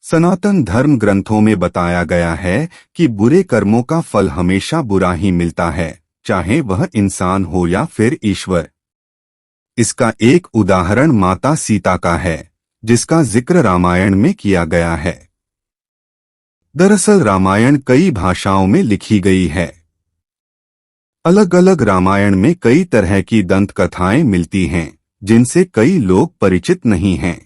सनातन धर्म ग्रंथों में बताया गया है कि बुरे कर्मों का फल हमेशा बुरा ही मिलता है, चाहे वह इंसान हो या फिर ईश्वर। इसका एक उदाहरण माता सीता का है, जिसका जिक्र रामायण में किया गया है। दरअसल रामायण कई भाषाओं में लिखी गई है। अलग अलग रामायण में कई तरह की दंत कथाएं मिलती हैं, जिनसे कई लोग परिचित नहीं हैं।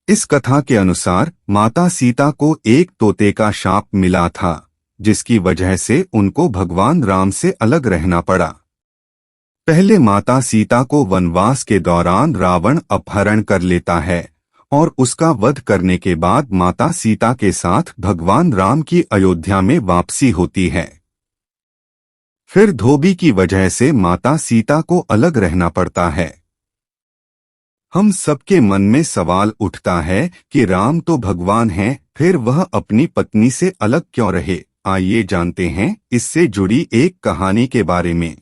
इस कथा के अनुसार माता सीता को एक तोते का शाप मिला था, जिसकी वजह से उनको भगवान राम से अलग रहना पड़ा। पहले माता सीता को वनवास के दौरान रावण अपहरण कर लेता है और उसका वध करने के बाद माता सीता के साथ भगवान राम की अयोध्या में वापसी होती है। फिर धोबी की वजह से माता सीता को अलग रहना पड़ता है। हम सबके मन में सवाल उठता है कि राम तो भगवान हैं, फिर वह अपनी पत्नी से अलग क्यों रहे। आइए जानते हैं इससे जुड़ी एक कहानी के बारे में।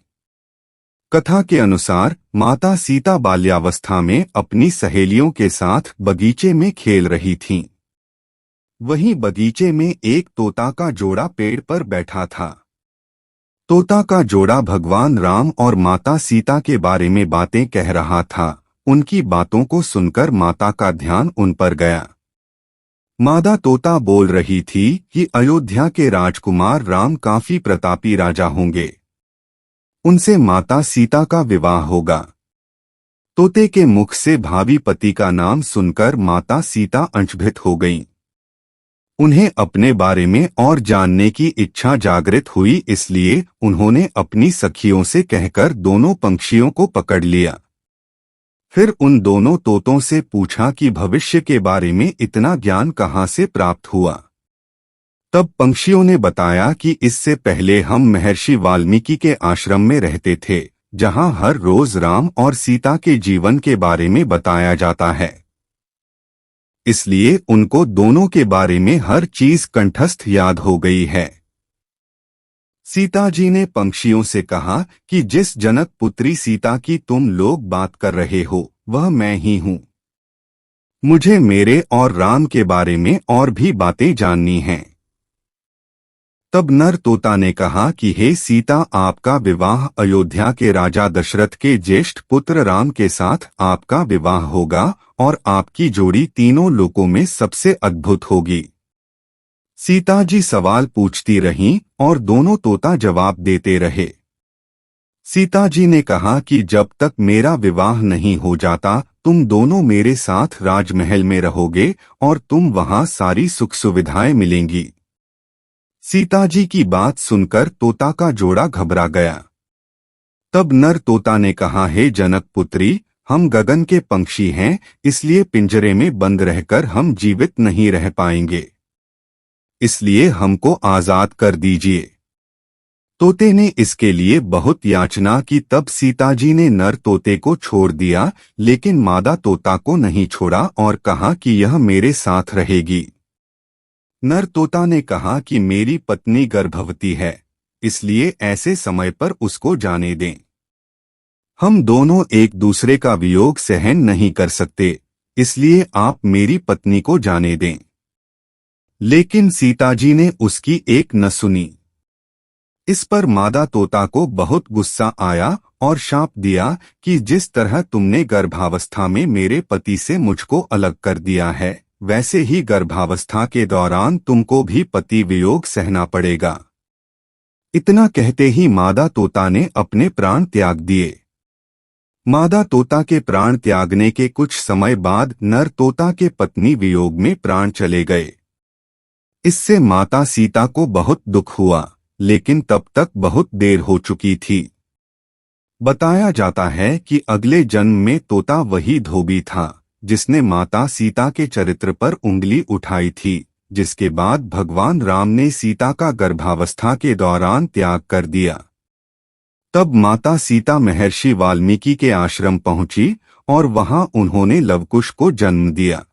कथा के अनुसार माता सीता बाल्यावस्था में अपनी सहेलियों के साथ बगीचे में खेल रही थीं। वहीं बगीचे में एक तोता का जोड़ा पेड़ पर बैठा था। तोता का जोड़ा भगवान राम और माता सीता के बारे में बातें कह रहा था। उनकी बातों को सुनकर माता का ध्यान उन पर गया। मादा तोता बोल रही थी कि अयोध्या के राजकुमार राम काफी प्रतापी राजा होंगे। उनसे माता सीता का विवाह होगा। तोते के मुख से भावी पति का नाम सुनकर माता सीता अचंभित हो गईं। उन्हें अपने बारे में और जानने की इच्छा जागृत हुई, इसलिए उन्होंने अपनी सखियों से कहकर दोनों पंछियों को पकड़ लिया। फिर उन दोनों तोतों से पूछा कि भविष्य के बारे में इतना ज्ञान कहाँ से प्राप्त हुआ। तब पंछियों ने बताया कि इससे पहले हम महर्षि वाल्मीकि के आश्रम में रहते थे, जहाँ हर रोज राम और सीता के जीवन के बारे में बताया जाता है। इसलिए उनको दोनों के बारे में हर चीज कंठस्थ याद हो गई है। सीता जी ने पंछियों से कहा कि जिस जनक पुत्री सीता की तुम लोग बात कर रहे हो, वह मैं ही हूँ। मुझे मेरे और राम के बारे में और भी बातें जाननी हैं। तब नर तोता ने कहा कि हे सीता, आपका विवाह अयोध्या के राजा दशरथ के ज्येष्ठ पुत्र राम के साथ आपका विवाह होगा और आपकी जोड़ी तीनों लोकों में सबसे अद्भुत होगी। सीता जी सवाल पूछती रहीं और दोनों तोता जवाब देते रहे। सीता जी ने कहा कि जब तक मेरा विवाह नहीं हो जाता, तुम दोनों मेरे साथ राजमहल में रहोगे और तुम वहां सारी सुख सुविधाएं मिलेंगी। सीता जी की बात सुनकर तोता का जोड़ा घबरा गया। तब नर तोता ने कहा, हे जनक पुत्री, हम गगन के पंछी हैं, इसलिए पिंजरे में बंद रहकर हम जीवित नहीं रह पाएंगे। इसलिए हमको आजाद कर दीजिए। तोते ने इसके लिए बहुत याचना की। तब सीता जी ने नर तोते को छोड़ दिया, लेकिन मादा तोता को नहीं छोड़ा और कहा कि यह मेरे साथ रहेगी। नर तोता ने कहा कि मेरी पत्नी गर्भवती है, इसलिए ऐसे समय पर उसको जाने दें। हम दोनों एक दूसरे का वियोग सहन नहीं कर सकते, इसलिए आप मेरी पत्नी को जाने दें। लेकिन सीता जी ने उसकी एक न सुनी। इस पर मादा तोता को बहुत गुस्सा आया और शाप दिया कि जिस तरह तुमने गर्भावस्था में मेरे पति से मुझको अलग कर दिया है, वैसे ही गर्भावस्था के दौरान तुमको भी पति वियोग सहना पड़ेगा। इतना कहते ही मादा तोता ने अपने प्राण त्याग दिए। मादा तोता के प्राण त्यागने के कुछ समय बाद नर तोता के पत्नी वियोग में प्राण चले गए। इससे माता सीता को बहुत दुख हुआ, लेकिन तब तक बहुत देर हो चुकी थी। बताया जाता है कि अगले जन्म में तोता वही धोबी था जिसने माता सीता के चरित्र पर उंगली उठाई थी, जिसके बाद भगवान राम ने सीता का गर्भावस्था के दौरान त्याग कर दिया। तब माता सीता महर्षि वाल्मीकि के आश्रम पहुंची और वहां उन्होंने लवकुश को जन्म दिया।